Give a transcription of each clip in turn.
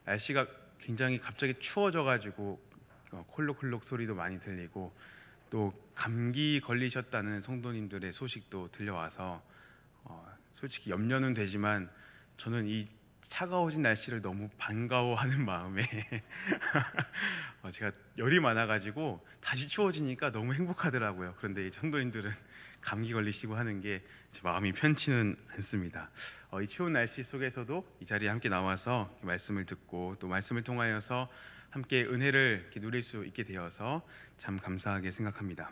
날씨가 굉장히 갑자기 추워져가지고 콜록콜록 소리도 많이 들리고 또 감기 걸리셨다는 성도님들의 소식도 들려와서 솔직히 염려는 되지만 저는 이 차가워진 날씨를 너무 반가워하는 마음에 제가 열이 많아가지고 다시 추워지니까 너무 행복하더라고요. 그런데 이 성도님들은 감기 걸리시고 하는 게 제 마음이 편치는 않습니다. 이 추운 날씨 속에서도 이 자리에 함께 나와서 말씀을 듣고 또 말씀을 통하여서 함께 은혜를 이렇게 누릴 수 있게 되어서 참 감사하게 생각합니다.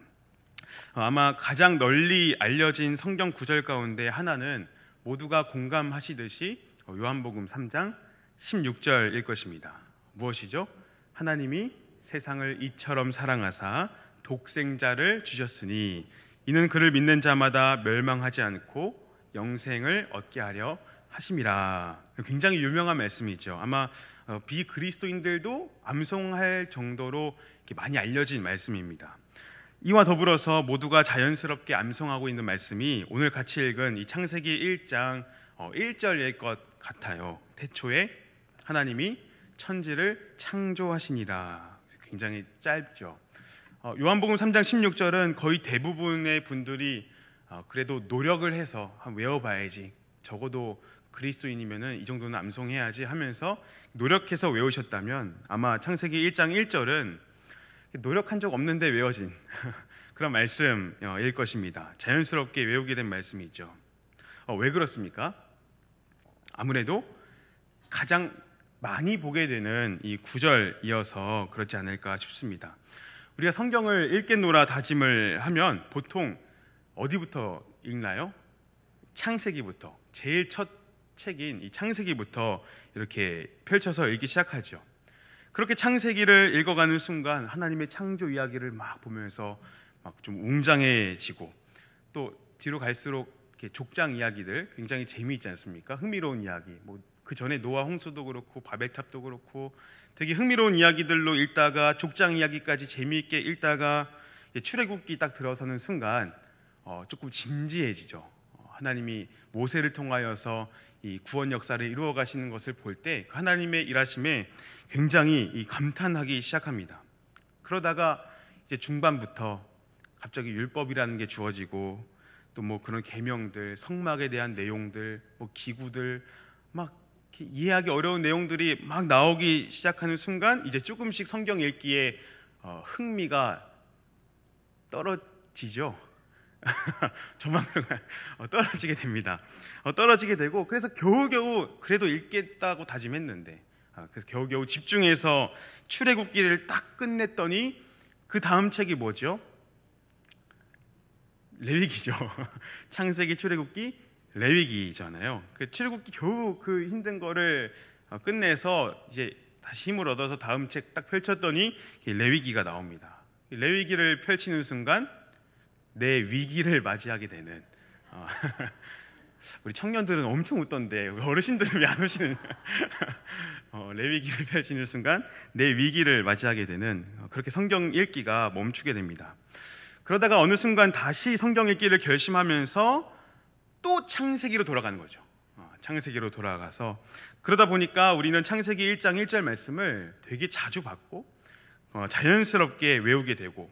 아마 가장 널리 알려진 성경 구절 가운데 하나는 모두가 공감하시듯이 요한복음 3장 16절일 것입니다. 무엇이죠? 하나님이 세상을 이처럼 사랑하사 독생자를 주셨으니 이는 그를 믿는 자마다 멸망하지 않고 영생을 얻게 하려 하심이라. 굉장히 유명한 말씀이죠. 아마 비그리스도인들도 암송할 정도로 이렇게 많이 알려진 말씀입니다. 이와 더불어서 모두가 자연스럽게 암송하고 있는 말씀이 오늘 같이 읽은 이 창세기 1장 1절일 것 같아요. 태초에 하나님이 천지를 창조하시니라. 굉장히 짧죠. 요한복음 3장 16절은 거의 대부분의 분들이 그래도 노력을 해서 외워봐야지, 적어도 그리스도인이면은 이 정도는 암송해야지 하면서 노력해서 외우셨다면 아마 창세기 1장 1절은 노력한 적 없는데 외워진 그런 말씀일 것입니다. 자연스럽게 외우게 된 말씀이죠. 왜 그렇습니까? 아무래도 가장 많이 보게 되는 이 구절이어서 그렇지 않을까 싶습니다. 우리가 성경을 읽겠노라 다짐을 하면 보통 어디부터 읽나요? 창세기부터, 제일 첫 책인 이 창세기부터 이렇게 펼쳐서 읽기 시작하죠. 그렇게 창세기를 읽어가는 순간 하나님의 창조 이야기를 막 보면서 막 좀 웅장해지고, 또 뒤로 갈수록 이렇게 족장 이야기들 굉장히 재미있지 않습니까? 흥미로운 이야기, 그 전에 노아 홍수도 그렇고 바벨탑도 그렇고 되게 흥미로운 이야기들로 읽다가 족장 이야기까지 재미있게 읽다가 출애굽기 딱 들어서는 순간 조금 진지해지죠. 하나님이 모세를 통하여서 이 구원 역사를 이루어 가시는 것을 볼 때 그 하나님의 일하심에 굉장히 감탄하기 시작합니다. 그러다가 이제 중반부터 갑자기 율법이라는 게 주어지고 또 그런 계명들, 성막에 대한 내용들, 기구들, 막 이해하기 어려운 내용들이 막 나오기 시작하는 순간 이제 조금씩 성경 읽기에 흥미가 떨어지죠. 저만 그런가요? 떨어지게 됩니다. 떨어지게 되고, 그래서 겨우겨우 그래도 읽겠다고 다짐했는데 그래서 겨우겨우 집중해서 출애굽기를 딱 끝냈더니 그 다음 책이 뭐죠? 레위기죠. 창세기, 출애굽기, 레위기잖아요. 그 출애굽기 겨우 그 힘든 거를 끝내서 이제 다시 힘을 얻어서 다음 책 딱 펼쳤더니 레위기가 나옵니다. 레위기를 펼치는 순간 내 위기를 맞이하게 되는 우리 청년들은 엄청 웃던데 어르신들은 왜 안 웃으시는 레위기를 펼치는 순간 내 위기를 맞이하게 되는, 그렇게 성경 읽기가 멈추게 됩니다. 그러다가 어느 순간 다시 성경 읽기를 결심하면서 또 창세기로 돌아가는 거죠. 창세기로 돌아가서 그러다 보니까 우리는 창세기 1장 1절 말씀을 되게 자주 받고 자연스럽게 외우게 되고,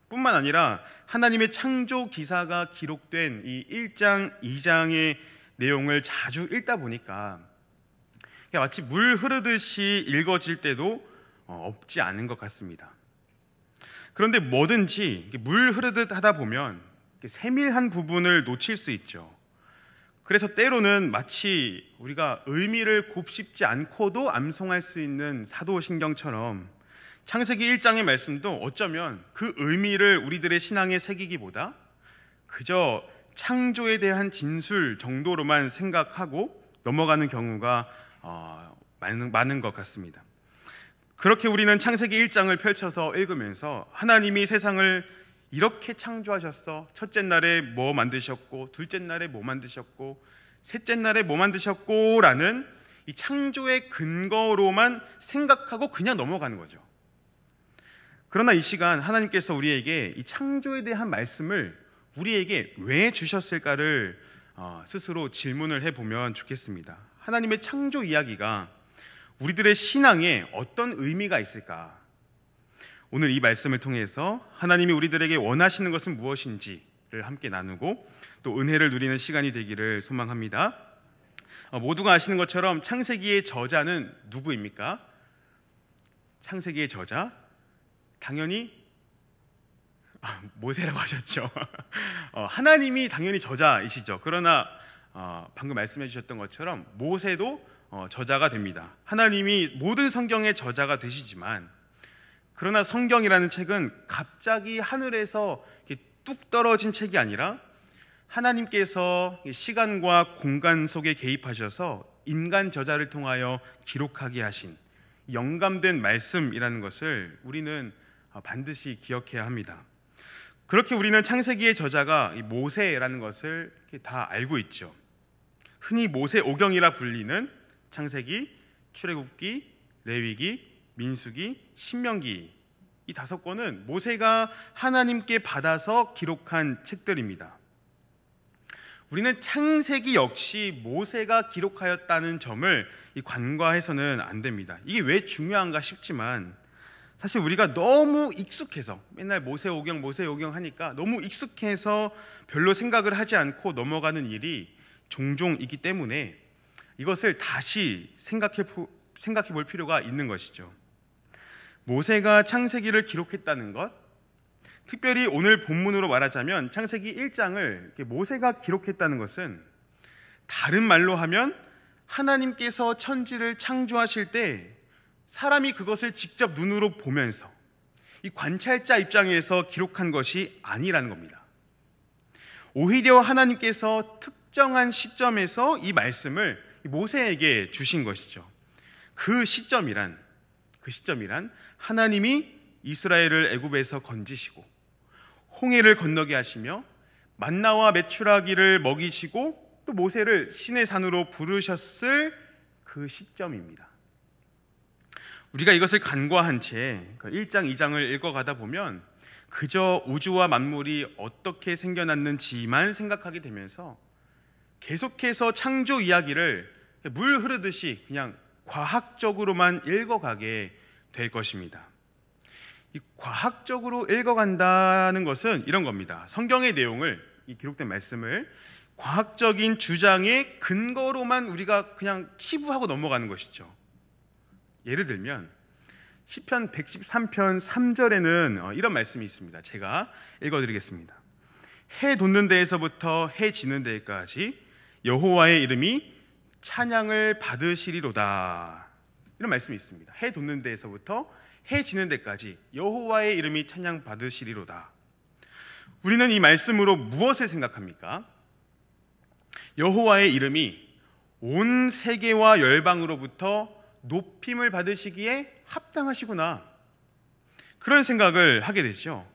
뿐만 아니라 하나님의 창조 기사가 기록된 이 1장, 2장의 내용을 자주 읽다 보니까 마치 물 흐르듯이 읽어질 때도 없지 않은 것 같습니다. 그런데 뭐든지 물 흐르듯 하다 보면 세밀한 부분을 놓칠 수 있죠. 그래서 때로는 마치 우리가 의미를 곱씹지 않고도 암송할 수 있는 사도신경처럼 창세기 1장의 말씀도 어쩌면 그 의미를 우리들의 신앙에 새기기보다 그저 창조에 대한 진술 정도로만 생각하고 넘어가는 경우가 많은 것 같습니다. 그렇게 우리는 창세기 1장을 펼쳐서 읽으면서 하나님이 세상을 이렇게 창조하셨어, 첫째 날에 뭐 만드셨고, 둘째 날에 뭐 만드셨고, 셋째 날에 뭐 만드셨고 라는 이 창조의 근거로만 생각하고 그냥 넘어가는 거죠. 그러나 이 시간 하나님께서 우리에게 이 창조에 대한 말씀을 우리에게 왜 주셨을까를 스스로 질문을 해보면 좋겠습니다. 하나님의 창조 이야기가 우리들의 신앙에 어떤 의미가 있을까? 오늘 이 말씀을 통해서 하나님이 우리들에게 원하시는 것은 무엇인지를 함께 나누고 또 은혜를 누리는 시간이 되기를 소망합니다. 모두가 아시는 것처럼 창세기의 저자는 누구입니까? 창세기의 저자? 당연히 모세라고 하셨죠. 하나님이 당연히 저자이시죠. 그러나 방금 말씀해 주셨던 것처럼 모세도 저자가 됩니다. 하나님이 모든 성경의 저자가 되시지만, 그러나 성경이라는 책은 갑자기 하늘에서 뚝 떨어진 책이 아니라 하나님께서 시간과 공간 속에 개입하셔서 인간 저자를 통하여 기록하게 하신 영감된 말씀이라는 것을 우리는 반드시 기억해야 합니다. 그렇게 우리는 창세기의 저자가 모세라는 것을 다 알고 있죠. 흔히 모세오경이라 불리는 창세기, 출애굽기, 레위기, 민수기, 신명기, 이 5권은 모세가 하나님께 받아서 기록한 책들입니다. 우리는 창세기 역시 모세가 기록하였다는 점을 간과해서는 안 됩니다. 이게 왜 중요한가 싶지만, 사실 우리가 너무 익숙해서 맨날 모세오경 하니까 너무 익숙해서 별로 생각을 하지 않고 넘어가는 일이 종종 있기 때문에 이것을 다시 생각해 볼 필요가 있는 것이죠. 모세가 창세기를 기록했다는 것, 특별히 오늘 본문으로 말하자면 창세기 1장을 모세가 기록했다는 것은, 다른 말로 하면 하나님께서 천지를 창조하실 때 사람이 그것을 직접 눈으로 보면서 이 관찰자 입장에서 기록한 것이 아니라는 겁니다. 오히려 하나님께서 특정한 시점에서 이 말씀을 모세에게 주신 것이죠. 그 시점이란 하나님이 이스라엘을 애굽에서 건지시고 홍해를 건너게 하시며 만나와 메추라기를 먹이시고 또 모세를 시내 산으로 부르셨을 그 시점입니다. 우리가 이것을 간과한 채 1장, 2장을 읽어가다 보면 그저 우주와 만물이 어떻게 생겨났는지만 생각하게 되면서 계속해서 창조 이야기를 물 흐르듯이 그냥 과학적으로만 읽어가게 될 것입니다. 이 과학적으로 읽어간다는 것은 이런 겁니다. 성경의 내용을, 이 기록된 말씀을 과학적인 주장의 근거로만 우리가 그냥 치부하고 넘어가는 것이죠. 예를 들면 시편 113편 3절에는 이런 말씀이 있습니다. 제가 읽어드리겠습니다. 해 돋는 데에서부터 해 지는 데까지 여호와의 이름이 찬양을 받으시리로다. 이런 말씀이 있습니다. 해 돋는 데에서부터 해 지는 데까지 여호와의 이름이 찬양 받으시리로다. 우리는 이 말씀으로 무엇을 생각합니까? 여호와의 이름이 온 세계와 열방으로부터 높임을 받으시기에 합당하시구나, 그런 생각을 하게 되죠.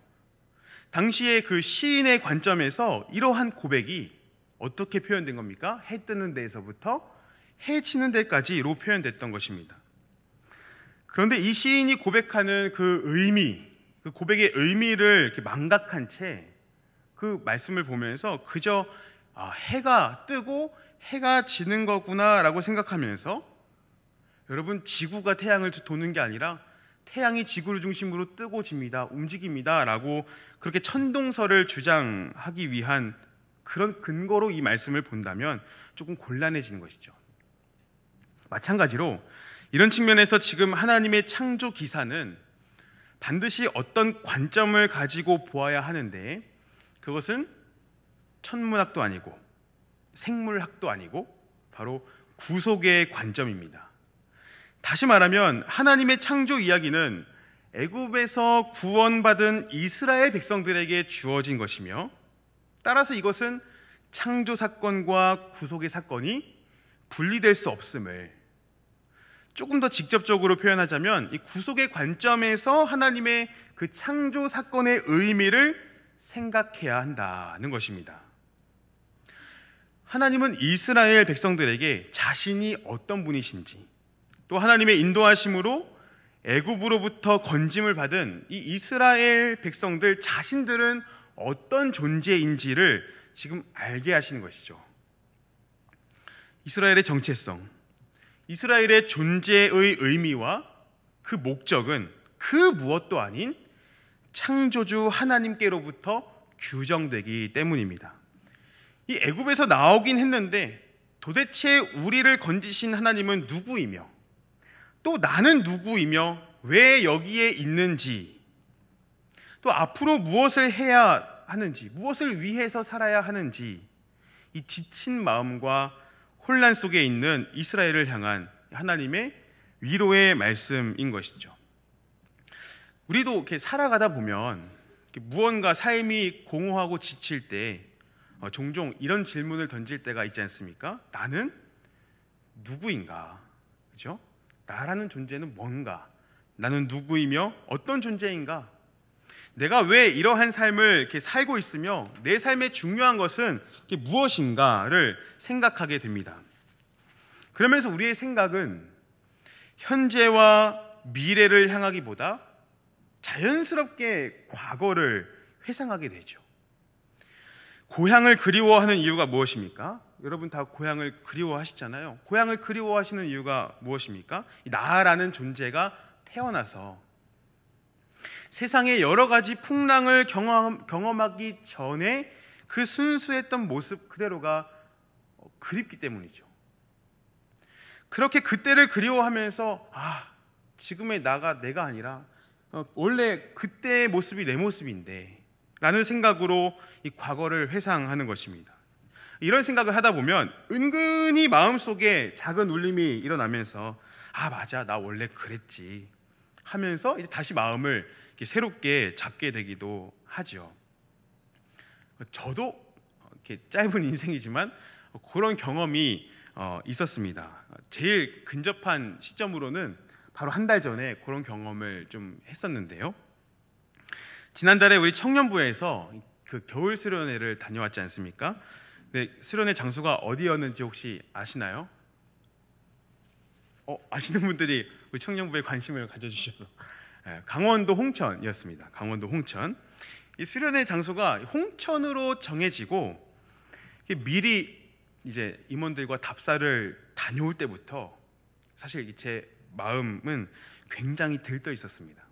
당시에 그 시인의 관점에서 이러한 고백이 어떻게 표현된 겁니까? 해 뜨는 데에서부터 해 지는 데까지로 표현됐던 것입니다. 그런데 이 시인이 고백하는 그 의미, 그 고백의 의미를 이렇게 망각한 채 그 말씀을 보면서 그저 해가 뜨고 해가 지는 거구나라고 생각하면서, 여러분, 지구가 태양을 도는 게 아니라 태양이 지구를 중심으로 뜨고 집니다, 움직입니다 라고 그렇게 천동설을 주장하기 위한 그런 근거로 이 말씀을 본다면 조금 곤란해지는 것이죠. 마찬가지로 이런 측면에서 지금 하나님의 창조 기사는 반드시 어떤 관점을 가지고 보아야 하는데, 그것은 천문학도 아니고 생물학도 아니고 바로 구속의 관점입니다. 다시 말하면 하나님의 창조 이야기는 애굽에서 구원받은 이스라엘 백성들에게 주어진 것이며, 따라서 이것은 창조 사건과 구속의 사건이 분리될 수 없음을, 조금 더 직접적으로 표현하자면 이 구속의 관점에서 하나님의 그 창조 사건의 의미를 생각해야 한다는 것입니다. 하나님은 이스라엘 백성들에게 자신이 어떤 분이신지, 또 하나님의 인도하심으로 애굽으로부터 건짐을 받은 이 이스라엘 백성들 자신들은 어떤 존재인지를 지금 알게 하시는 것이죠. 이스라엘의 정체성, 이스라엘의 존재의 의미와 그 목적은 그 무엇도 아닌 창조주 하나님께로부터 규정되기 때문입니다. 이 애굽에서 나오긴 했는데 도대체 우리를 건지신 하나님은 누구이며 또 나는 누구이며 왜 여기에 있는지, 또 앞으로 무엇을 해야 하는지, 무엇을 위해서 살아야 하는지, 이 지친 마음과 혼란 속에 있는 이스라엘을 향한 하나님의 위로의 말씀인 것이죠. 우리도 이렇게 살아가다 보면 무언가 삶이 공허하고 지칠 때 종종 이런 질문을 던질 때가 있지 않습니까? 나는 누구인가? 그죠? 나라는 존재는 뭔가? 나는 누구이며 어떤 존재인가? 내가 왜 이러한 삶을 이렇게 살고 있으며 내 삶의 중요한 것은 무엇인가를 생각하게 됩니다. 그러면서 우리의 생각은 현재와 미래를 향하기보다 자연스럽게 과거를 회상하게 되죠. 고향을 그리워하는 이유가 무엇입니까? 여러분 다 고향을 그리워하시잖아요. 고향을 그리워하시는 이유가 무엇입니까? 나라는 존재가 태어나서 세상의 여러 가지 풍랑을 경험하기 전에 그 순수했던 모습 그대로가 그립기 때문이죠. 그렇게 그때를 그리워하면서 지금의 나가 내가 아니라 원래 그때의 모습이 내 모습인데 라는 생각으로 이 과거를 회상하는 것입니다. 이런 생각을 하다 보면 은근히 마음속에 작은 울림이 일어나면서 맞아, 나 원래 그랬지 하면서 이제 다시 마음을 이렇게 새롭게 잡게 되기도 하죠. 저도 이렇게 짧은 인생이지만 그런 경험이 있었습니다. 제일 근접한 시점으로는 바로 한 달 전에 그런 경험을 좀 했었는데요. 지난달에 우리 청년부에서 그 겨울 수련회를 다녀왔지 않습니까? 네, 수련회 장소가 어디였는지 혹시 아시나요? 아시는 분들이 우리 청년부에 관심을 가져주셔서 강원도 홍천이었습니다. 강원도 홍천. 이 수련회 장소가 홍천으로 정해지고 미리 이제 임원들과 답사를 다녀올 때부터 사실 제 마음은 굉장히 들떠 있었습니다.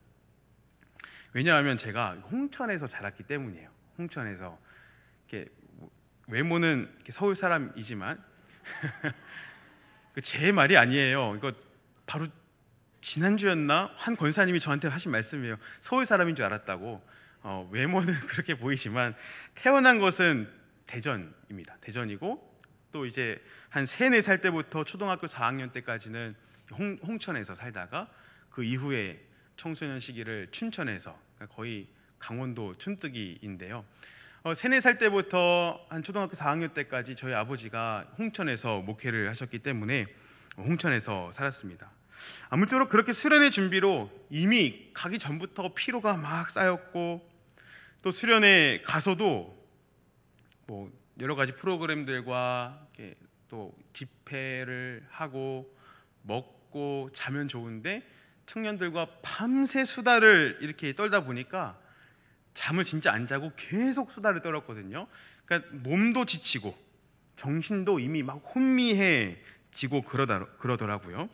왜냐하면 제가 홍천에서 자랐기 때문이에요. 홍천에서 이렇게 외모는 이렇게 서울 사람이지만 제 말이 아니에요. 이거 바로 지난주였나 한 권사님이 저한테 하신 말씀이에요. 서울 사람인 줄 알았다고. 외모는 그렇게 보이지만 태어난 것은 대전입니다. 대전이고 또 이제 한 3, 4살 때부터 초등학교 4학년 때까지는 홍천에서 살다가 그 이후에 청소년 시기를 춘천에서, 거의 강원도 촌뜨기인데요. 3, 4살 때부터 한 초등학교 4학년 때까지 저희 아버지가 홍천에서 목회를 하셨기 때문에 홍천에서 살았습니다. 아무쪼록 그렇게 수련회 준비로 이미 가기 전부터 피로가 막 쌓였고, 또 수련회 가서도 뭐 여러 가지 프로그램들과 또 집회를 하고 먹고 자면 좋은데 청년들과 밤새 수다를 이렇게 떨다 보니까 잠을 진짜 안 자고 계속 수다를 떨었거든요. 그러니까 몸도 지치고 정신도 이미 막 혼미해지고 그러더라고요.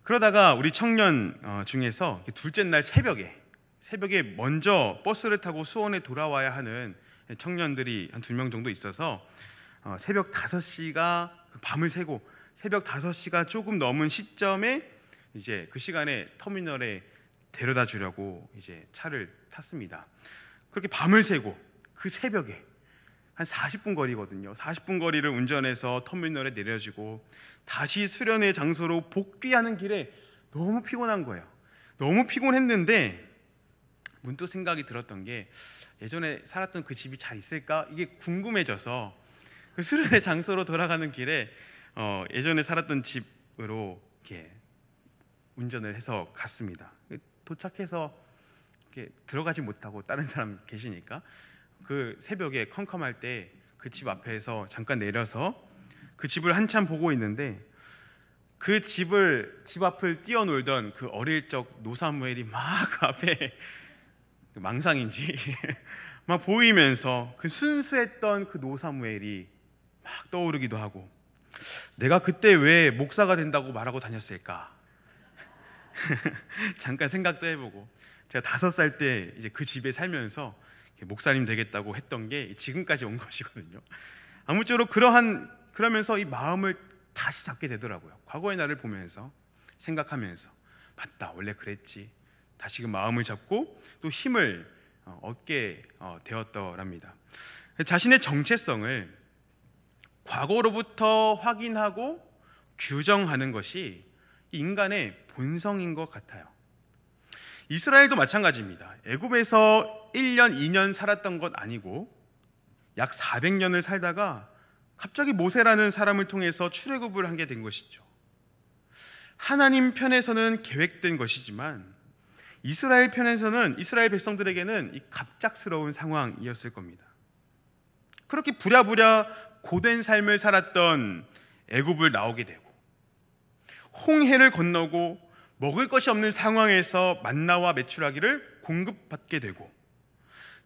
그러다가 우리 청년 중에서 둘째 날 새벽에 먼저 버스를 타고 수원에 돌아와야 하는 청년들이 한 2명 정도 있어서 새벽 5시가 밤을 새고 새벽 5시가 조금 넘은 시점에 이제 그 시간에 터미널에 데려다 주려고 이제 차를 탔습니다. 그렇게 밤을 새고 그 새벽에 한 40분 거리거든요. 40분 거리를 운전해서 터미널에 내려주고 다시 수련회 장소로 복귀하는 길에 너무 피곤한 거예요. 너무 피곤했는데 문득 생각이 들었던 게 예전에 살았던 그 집이 잘 있을까? 이게 궁금해져서 그 수련회 장소로 돌아가는 길에 예전에 살았던 집으로 이렇게 운전을 해서 갔습니다. 도착해서 이렇게 들어가지 못하고 다른 사람 계시니까 그 새벽에 컴컴할 때 그 집 앞에서 잠깐 내려서 그 집을 한참 보고 있는데 그 집 앞을 뛰어놀던 그 어릴 적 노사무엘이 막 그 앞에 망상인지 막 보이면서 그 순수했던 그 노사무엘이 막 떠오르기도 하고 내가 그때 왜 목사가 된다고 말하고 다녔을까? 잠깐 생각도 해보고, 제가 5살 때 이제 그 집에 살면서 목사님 되겠다고 했던 게 지금까지 온 것이거든요. 아무쪼록 그러면서 이 마음을 다시 잡게 되더라고요. 과거의 나를 보면서 생각하면서, 맞다, 원래 그랬지. 다시금 마음을 잡고 또 힘을 얻게 되었더랍니다. 자신의 정체성을 과거로부터 확인하고 규정하는 것이 인간의 본성인 것 같아요. 이스라엘도 마찬가지입니다. 애굽에서 1년, 2년 살았던 것 아니고 약 400년을 살다가 갑자기 모세라는 사람을 통해서 출애굽을 하게 된 것이죠. 하나님 편에서는 계획된 것이지만 이스라엘 편에서는, 이스라엘 백성들에게는 이 갑작스러운 상황이었을 겁니다. 그렇게 부랴부랴 고된 삶을 살았던 애굽을 나오게 되고, 홍해를 건너고 먹을 것이 없는 상황에서 만나와 메추라기를 공급받게 되고,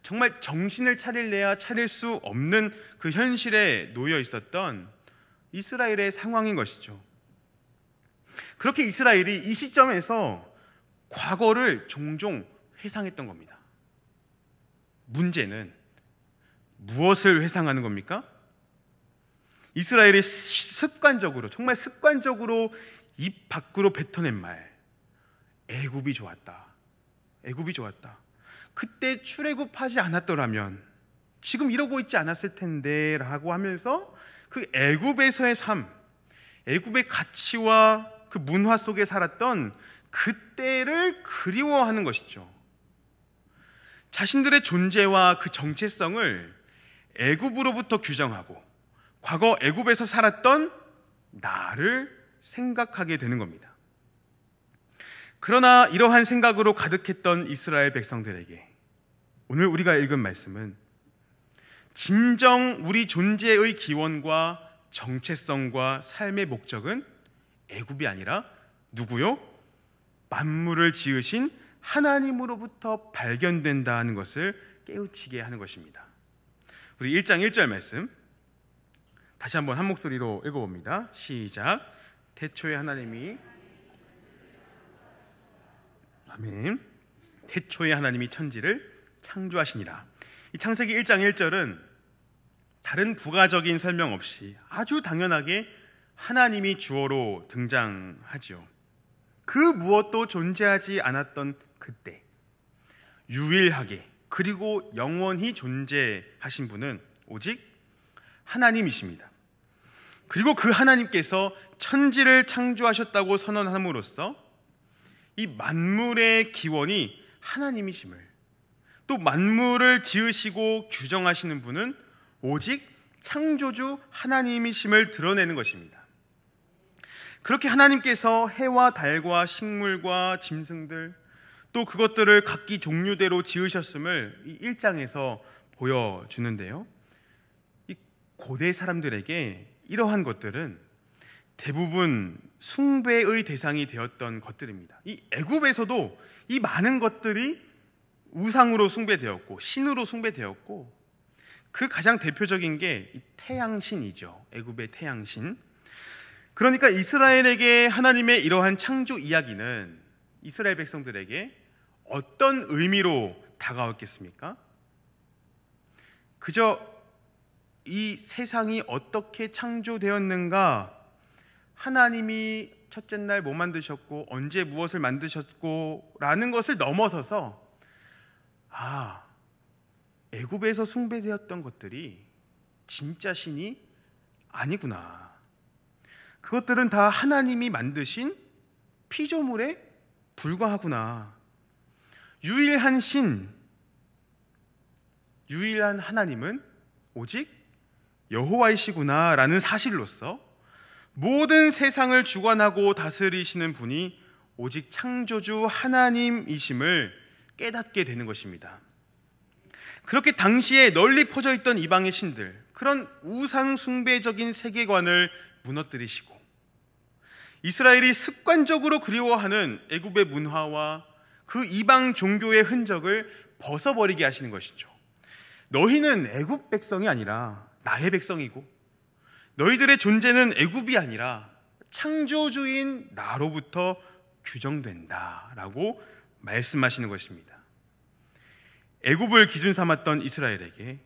정말 정신을 차릴래야 차릴 수 없는 그 현실에 놓여 있었던 이스라엘의 상황인 것이죠. 그렇게 이스라엘이 이 시점에서 과거를 종종 회상했던 겁니다. 문제는 무엇을 회상하는 겁니까? 이스라엘이 습관적으로, 정말 습관적으로 입 밖으로 뱉어낸 말, 애굽이 좋았다, 애굽이 좋았다. 그때 출애굽하지 않았더라면 지금 이러고 있지 않았을 텐데 라고 하면서 그 애굽에서의 삶, 애굽의 가치와 그 문화 속에 살았던 그때를 그리워하는 것이죠. 자신들의 존재와 그 정체성을 애굽으로부터 규정하고 과거 애굽에서 살았던 나를 생각하게 되는 겁니다. 그러나 이러한 생각으로 가득했던 이스라엘 백성들에게 오늘 우리가 읽은 말씀은 진정 우리 존재의 기원과 정체성과 삶의 목적은 애굽이 아니라 누구요? 만물을 지으신 하나님으로부터 발견된다는 것을 깨우치게 하는 것입니다. 우리 1장 1절 말씀 다시 한번 한 목소리로 읽어봅니다. 시작. 태초에 하나님이, 아멘. 태초에 하나님이 천지를 창조하시니라. 이 창세기 1장 1절은 다른 부가적인 설명 없이 아주 당연하게 하나님이 주어로 등장하죠. 그 무엇도 존재하지 않았던 그때 유일하게 그리고 영원히 존재하신 분은 오직 하나님이십니다. 그리고 그 하나님께서 천지를 창조하셨다고 선언함으로써 이 만물의 기원이 하나님이심을, 또 만물을 지으시고 규정하시는 분은 오직 창조주 하나님이심을 드러내는 것입니다. 그렇게 하나님께서 해와 달과 식물과 짐승들, 또 그것들을 각기 종류대로 지으셨음을 이 1장에서 보여주는데요, 이 고대 사람들에게 이러한 것들은 대부분 숭배의 대상이 되었던 것들입니다. 이 애굽에서도 이 많은 것들이 우상으로 숭배되었고 신으로 숭배되었고, 그 가장 대표적인 게 이 태양신이죠. 애굽의 태양신. 그러니까 이스라엘에게 하나님의 이러한 창조 이야기는 이스라엘 백성들에게 어떤 의미로 다가왔겠습니까? 그저 이 세상이 어떻게 창조되었는가, 하나님이 첫째 날 뭐 만드셨고 언제 무엇을 만드셨고 라는 것을 넘어서서 애굽에서 숭배되었던 것들이 진짜 신이 아니구나, 그것들은 다 하나님이 만드신 피조물에 불과하구나, 유일한 신, 유일한 하나님은 오직 여호와이시구나 라는 사실로서 모든 세상을 주관하고 다스리시는 분이 오직 창조주 하나님이심을 깨닫게 되는 것입니다. 그렇게 당시에 널리 퍼져 있던 이방의 신들, 그런 우상 숭배적인 세계관을 무너뜨리시고 이스라엘이 습관적으로 그리워하는 애굽의 문화와 그 이방 종교의 흔적을 벗어버리게 하시는 것이죠. 너희는 애굽 백성이 아니라 나의 백성이고 너희들의 존재는 애굽이 아니라 창조주인 나로부터 규정된다라고 말씀하시는 것입니다. 애굽을 기준 삼았던 이스라엘에게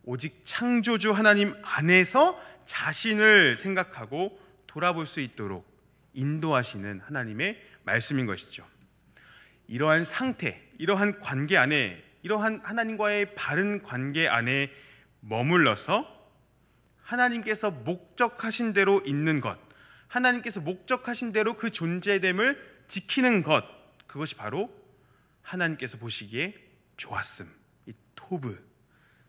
오직 창조주 하나님 안에서 자신을 생각하고 돌아볼 수 있도록 인도하시는 하나님의 말씀인 것이죠. 이러한 상태, 이러한 관계 안에, 이러한 하나님과의 바른 관계 안에 머물러서 하나님께서 목적하신 대로 있는 것, 하나님께서 목적하신 대로 그 존재됨을 지키는 것, 그것이 바로 하나님께서 보시기에 좋았음, 이 토브,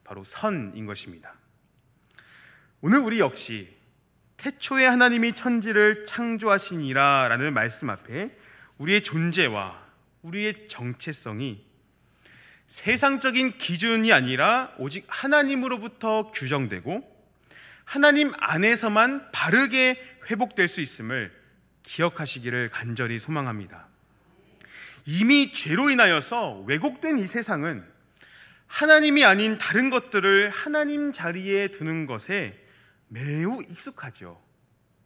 바로 선인 것입니다. 오늘 우리 역시 태초에 하나님이 천지를 창조하시니라 라는 말씀 앞에 우리의 존재와 우리의 정체성이 세상적인 기준이 아니라 오직 하나님으로부터 규정되고 하나님 안에서만 바르게 회복될 수 있음을 기억하시기를 간절히 소망합니다. 이미 죄로 인하여서 왜곡된 이 세상은 하나님이 아닌 다른 것들을 하나님 자리에 두는 것에 매우 익숙하죠.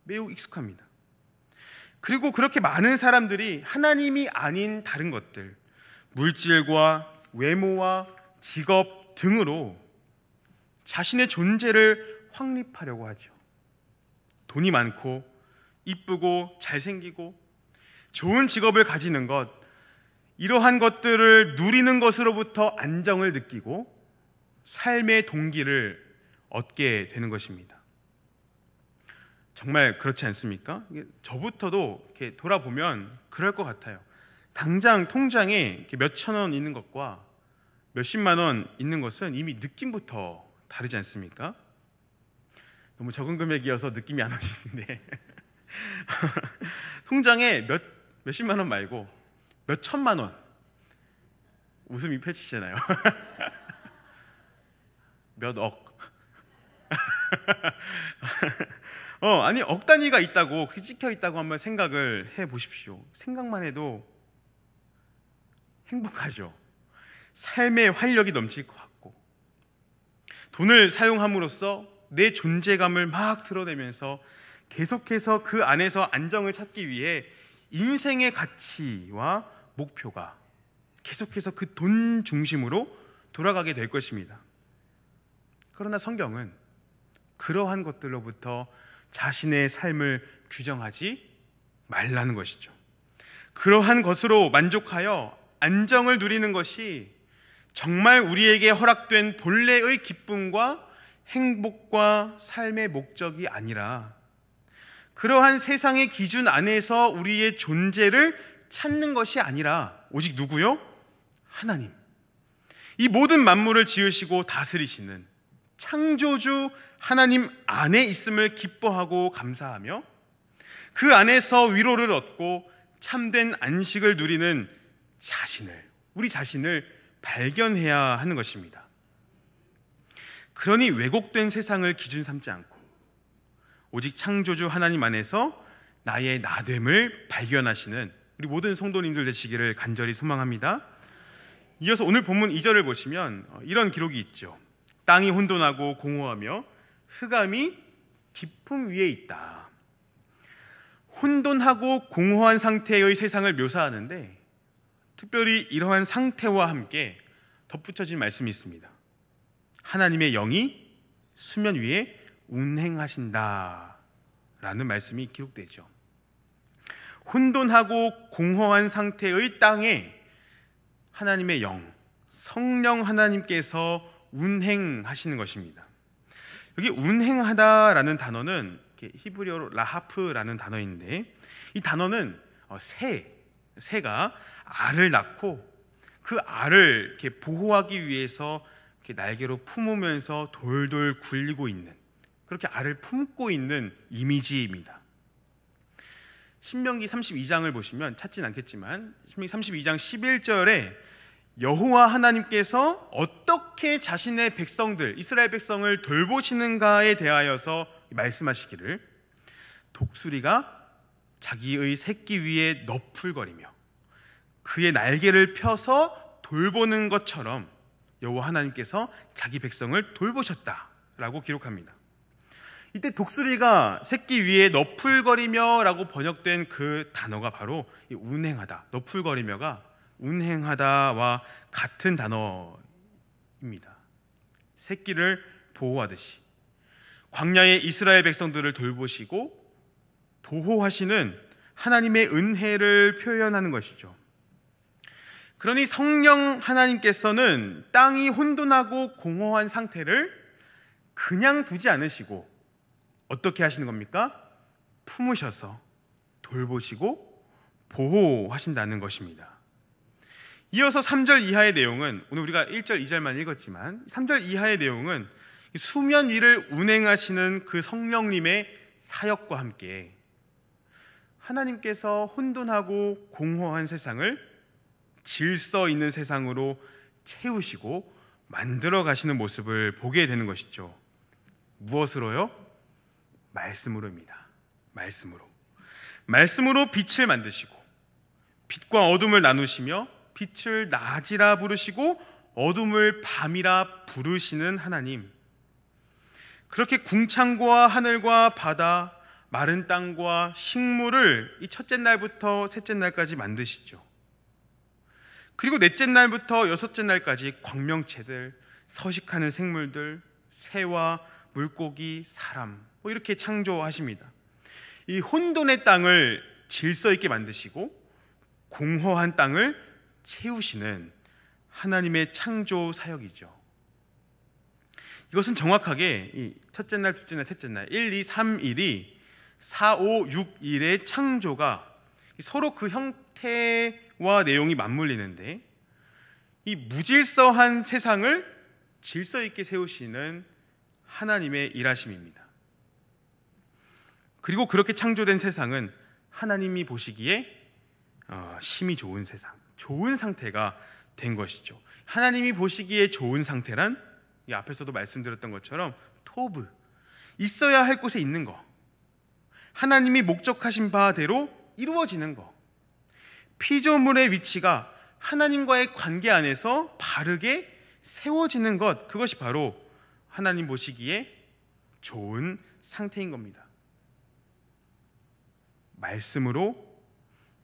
매우 익숙합니다. 그리고 그렇게 많은 사람들이 하나님이 아닌 다른 것들, 물질과 외모와 직업 등으로 자신의 존재를 확립하려고 하죠. 돈이 많고 이쁘고 잘생기고 좋은 직업을 가지는 것, 이러한 것들을 누리는 것으로부터 안정을 느끼고 삶의 동기를 얻게 되는 것입니다. 정말 그렇지 않습니까? 저부터도 이렇게 돌아보면 그럴 것 같아요. 당장 통장에 몇천 원 있는 것과 몇십만 원 있는 것은 이미 느낌부터 다르지 않습니까? 너무 적은 금액이어서 느낌이 안 오시는데 통장에 몇십만 원 말고 몇천만 원, 웃음이 펼치잖아요. 몇억 아니 억 단위가 있다고, 찍혀 있다고 한번 생각을 해보십시오. 생각만 해도 행복하죠. 삶의 활력이 넘칠 것 같고, 돈을 사용함으로써 내 존재감을 막 드러내면서 계속해서 그 안에서 안정을 찾기 위해 인생의 가치와 목표가 계속해서 그 돈 중심으로 돌아가게 될 것입니다. 그러나 성경은 그러한 것들로부터 자신의 삶을 규정하지 말라는 것이죠. 그러한 것으로 만족하여 안정을 누리는 것이 정말 우리에게 허락된 본래의 기쁨과 행복과 삶의 목적이 아니라 그러한 세상의 기준 안에서 우리의 존재를 찾는 것이 아니라 오직 누구요? 하나님. 이 모든 만물을 지으시고 다스리시는 창조주 하나님 안에 있음을 기뻐하고 감사하며 그 안에서 위로를 얻고 참된 안식을 누리는 우리 자신을 발견해야 하는 것입니다. 그러니 왜곡된 세상을 기준 삼지 않고 오직 창조주 하나님 안에서 나의 나됨을 발견하시는 우리 모든 성도님들 되시기를 간절히 소망합니다. 이어서 오늘 본문 2절을 보시면 이런 기록이 있죠. 땅이 혼돈하고 공허하며 흑암이 깊음 위에 있다. 혼돈하고 공허한 상태의 세상을 묘사하는데 특별히 이러한 상태와 함께 덧붙여진 말씀이 있습니다. 하나님의 영이 수면 위에 운행하신다 라는 말씀이 기록되죠. 혼돈하고 공허한 상태의 땅에 하나님의 영, 성령 하나님께서 운행하시는 것입니다. 여기 운행하다라는 단어는 히브리어로 라하프라는 단어인데 이 단어는 새가 알을 낳고 그 알을 이렇게 보호하기 위해서 이렇게 날개로 품으면서 돌돌 굴리고 있는, 그렇게 알을 품고 있는 이미지입니다. 신명기 32장을 보시면 찾진 않겠지만 신명기 32장 11절에 여호와 하나님께서 어떻게 자신의 백성들, 이스라엘 백성을 돌보시는가에 대하여서 말씀하시기를 독수리가 자기의 새끼 위에 너풀거리며 그의 날개를 펴서 돌보는 것처럼 여호와 하나님께서 자기 백성을 돌보셨다라고 기록합니다. 이때 독수리가 새끼 위에 너풀거리며 라고 번역된 그 단어가 바로 이 운행하다, 너풀거리며가 운행하다와 같은 단어입니다. 새끼를 보호하듯이 광야의 이스라엘 백성들을 돌보시고 보호하시는 하나님의 은혜를 표현하는 것이죠. 그러니 성령 하나님께서는 땅이 혼돈하고 공허한 상태를 그냥 두지 않으시고 어떻게 하시는 겁니까? 품으셔서 돌보시고 보호하신다는 것입니다. 이어서 3절 이하의 내용은, 오늘 우리가 1절, 2절만 읽었지만 3절 이하의 내용은 수면 위를 운행하시는 그 성령님의 사역과 함께 하나님께서 혼돈하고 공허한 세상을 질서 있는 세상으로 채우시고 만들어 가시는 모습을 보게 되는 것이죠. 무엇으로요? 말씀으로입니다. 말씀으로 빛을 만드시고 빛과 어둠을 나누시며 빛을 낮이라 부르시고 어둠을 밤이라 부르시는 하나님, 그렇게 궁창과 하늘과 바다, 마른 땅과 식물을 이 첫째 날부터 셋째 날까지 만드시죠. 그리고 넷째 날부터 여섯째 날까지 광명체들, 서식하는 생물들, 새와 물고기, 사람, 이렇게 창조하십니다. 이 혼돈의 땅을 질서 있게 만드시고 공허한 땅을 채우시는 하나님의 창조 사역이죠. 이것은 정확하게 이 첫째 날, 둘째 날, 셋째 날, 1, 2, 3, 1이 4, 5, 6, 1의 창조가 서로 그 형태와 내용이 맞물리는데, 이 무질서한 세상을 질서 있게 세우시는 하나님의 일하심입니다. 그리고 그렇게 창조된 세상은 하나님이 보시기에 심히 좋은 세상, 좋은 상태가 된 것이죠. 하나님이 보시기에 좋은 상태란, 이 앞에서도 말씀드렸던 것처럼 토브, 있어야 할 곳에 있는 거, 하나님이 목적하신 바대로 이루어지는 거, 피조물의 위치가 하나님과의 관계 안에서 바르게 세워지는 것, 그것이 바로 하나님 보시기에 좋은 상태인 겁니다. 말씀으로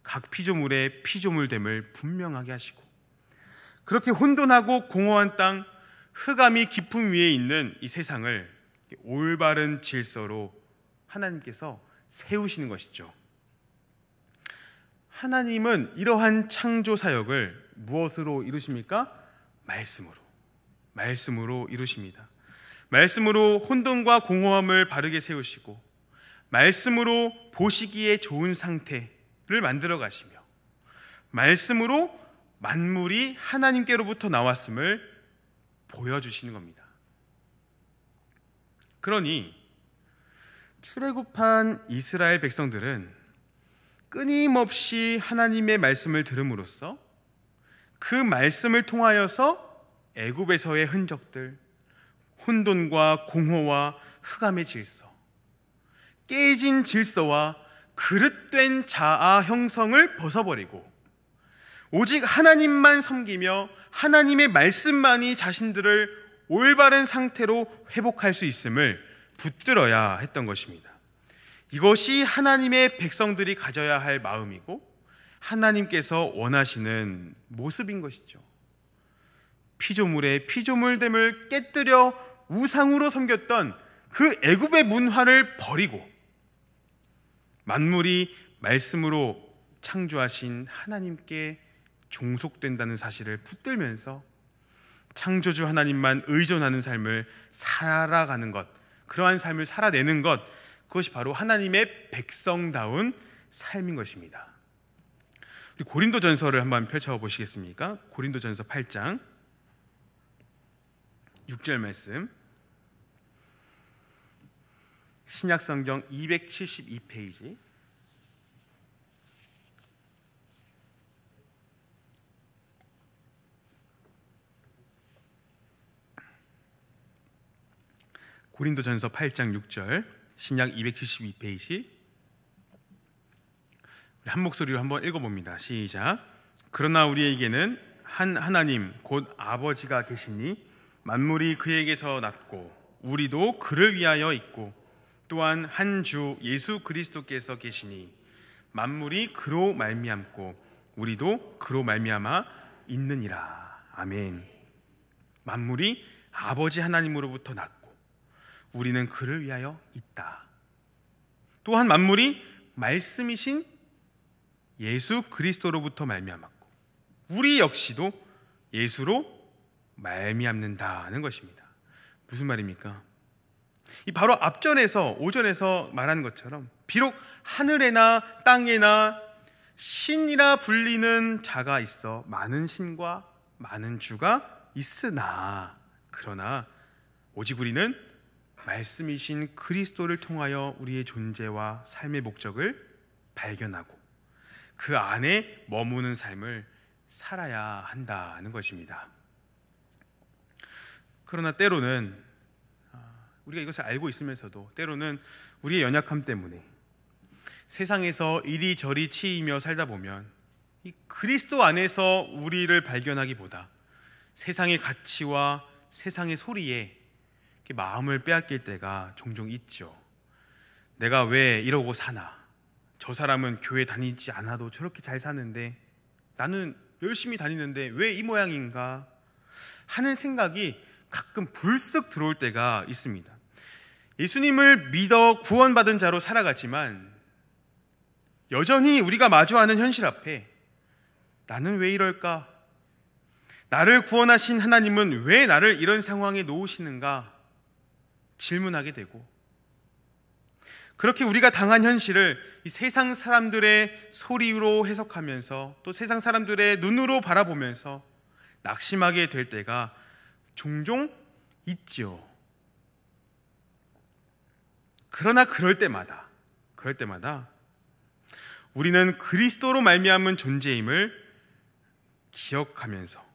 각 피조물의 피조물됨을 분명하게 하시고, 그렇게 혼돈하고 공허한 땅, 흑암이 깊음 위에 있는 이 세상을 올바른 질서로 하나님께서 세우시는 것이죠. 하나님은 이러한 창조 사역을 무엇으로 이루십니까? 말씀으로 이루십니다. 말씀으로 혼돈과 공허함을 바르게 세우시고, 말씀으로 보시기에 좋은 상태를 만들어 가시며, 말씀으로 만물이 하나님께로부터 나왔음을 보여주시는 겁니다. 그러니 출애굽한 이스라엘 백성들은 끊임없이 하나님의 말씀을 들음으로써 그 말씀을 통하여서 애굽에서의 흔적들, 혼돈과 공허와 흑암의 질서, 깨진 질서와 그릇된 자아 형성을 벗어버리고 오직 하나님만 섬기며 하나님의 말씀만이 자신들을 올바른 상태로 회복할 수 있음을 붙들어야 했던 것입니다. 이것이 하나님의 백성들이 가져야 할 마음이고 하나님께서 원하시는 모습인 것이죠. 피조물의 피조물됨을 깨뜨려 우상으로 섬겼던 그 애굽의 문화를 버리고 만물이 말씀으로 창조하신 하나님께 종속된다는 사실을 붙들면서 창조주 하나님만 의존하는 삶을 살아가는 것, 그러한 삶을 살아내는 것, 그것이 바로 하나님의 백성다운 삶인 것입니다. 우리 고린도전서를 한번 펼쳐보시겠습니까? 고린도전서 8장 6절 말씀, 신약성경 272페이지, 고린도전서 8장 6절, 신약 272페이지, 한 목소리로 한번 읽어봅니다. 시작. 그러나 우리에게는 한 하나님 곧 아버지가 계시니 만물이 그에게서 났고 우리도 그를 위하여 있고 또한 한 주 예수 그리스도께서 계시니 만물이 그로 말미암고 우리도 그로 말미암아 있느니라. 아멘. 만물이 아버지 하나님으로부터 났고 우리는 그를 위하여 있다. 또한 만물이 말씀이신 예수 그리스도로부터 말미암았고 우리 역시도 예수로 말미암는다는 것입니다. 무슨 말입니까? 이 바로 앞전에서 오전에서 말한 것처럼 비록 하늘에나 땅에나 신이라 불리는 자가 있어 많은 신과 많은 주가 있으나 그러나 오직 우리는 말씀이신 그리스도를 통하여 우리의 존재와 삶의 목적을 발견하고 그 안에 머무는 삶을 살아야 한다는 것입니다. 그러나 때로는 우리가 이것을 알고 있으면서도 때로는 우리의 연약함 때문에 세상에서 이리저리 치이며 살다 보면 이 그리스도 안에서 우리를 발견하기보다 세상의 가치와 세상의 소리에 마음을 빼앗길 때가 종종 있죠. 내가 왜 이러고 사나? 저 사람은 교회 다니지 않아도 저렇게 잘 사는데 나는 열심히 다니는데 왜 이 모양인가? 하는 생각이 가끔 불쑥 들어올 때가 있습니다. 예수님을 믿어 구원받은 자로 살아가지만 여전히 우리가 마주하는 현실 앞에 나는 왜 이럴까? 나를 구원하신 하나님은 왜 나를 이런 상황에 놓으시는가? 질문하게 되고 그렇게 우리가 당한 현실을 이 세상 사람들의 소리로 해석하면서 또 세상 사람들의 눈으로 바라보면서 낙심하게 될 때가 종종 있지요. 그러나 그럴 때마다 우리는 그리스도로 말미암은 존재임을 기억하면서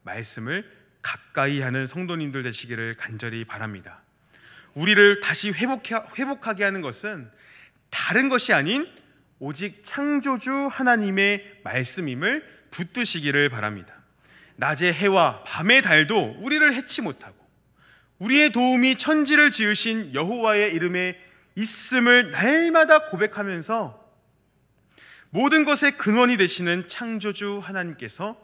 말씀을 가까이 하는 성도님들 되시기를 간절히 바랍니다. 우리를 다시 회복하게 하는 것은 다른 것이 아닌 오직 창조주 하나님의 말씀임을 붙드시기를 바랍니다. 낮의 해와 밤의 달도 우리를 해치 못하고 우리의 도움이 천지를 지으신 여호와의 이름에 있음을 날마다 고백하면서 모든 것의 근원이 되시는 창조주 하나님께서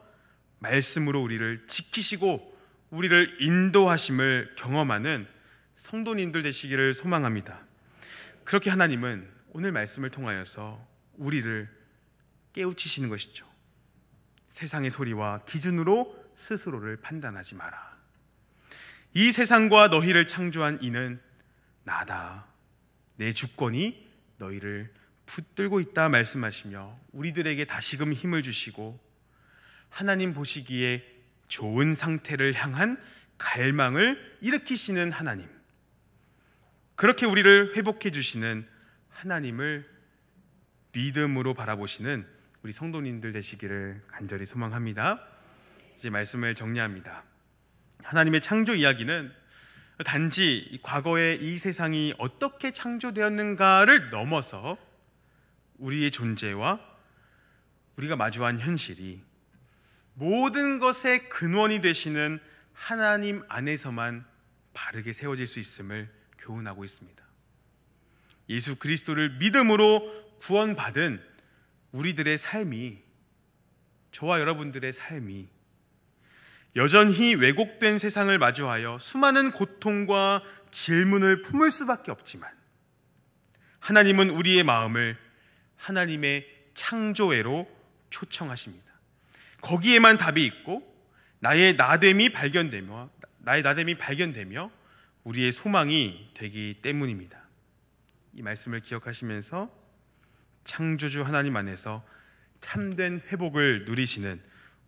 말씀으로 우리를 지키시고 우리를 인도하심을 경험하는 성도님들 되시기를 소망합니다. 그렇게 하나님은 오늘 말씀을 통하여서 우리를 깨우치시는 것이죠. 세상의 소리와 기준으로 스스로를 판단하지 마라. 이 세상과 너희를 창조한 이는 나다. 내 주권이 너희를 붙들고 있다 말씀하시며 우리들에게 다시금 힘을 주시고 하나님 보시기에 좋은 상태를 향한 갈망을 일으키시는 하나님, 그렇게 우리를 회복해 주시는 하나님을 믿음으로 바라보시는 우리 성도님들 되시기를 간절히 소망합니다. 이제 말씀을 정리합니다. 하나님의 창조 이야기는 단지 과거에 이 세상이 어떻게 창조되었는가를 넘어서 우리의 존재와 우리가 마주한 현실이 모든 것의 근원이 되시는 하나님 안에서만 바르게 세워질 수 있음을 교훈하고 있습니다. 예수 그리스도를 믿음으로 구원받은 우리들의 삶이, 저와 여러분들의 삶이 여전히 왜곡된 세상을 마주하여 수많은 고통과 질문을 품을 수밖에 없지만 하나님은 우리의 마음을 하나님의 창조애로 초청하십니다. 거기에만 답이 있고 나의 나됨이 발견되며 우리의 소망이 되기 때문입니다. 이 말씀을 기억하시면서 창조주 하나님 안에서 참된 회복을 누리시는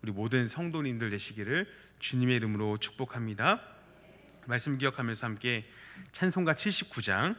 우리 모든 성도님들 되시기를 주님의 이름으로 축복합니다. 말씀 기억하면서 함께 찬송가 79장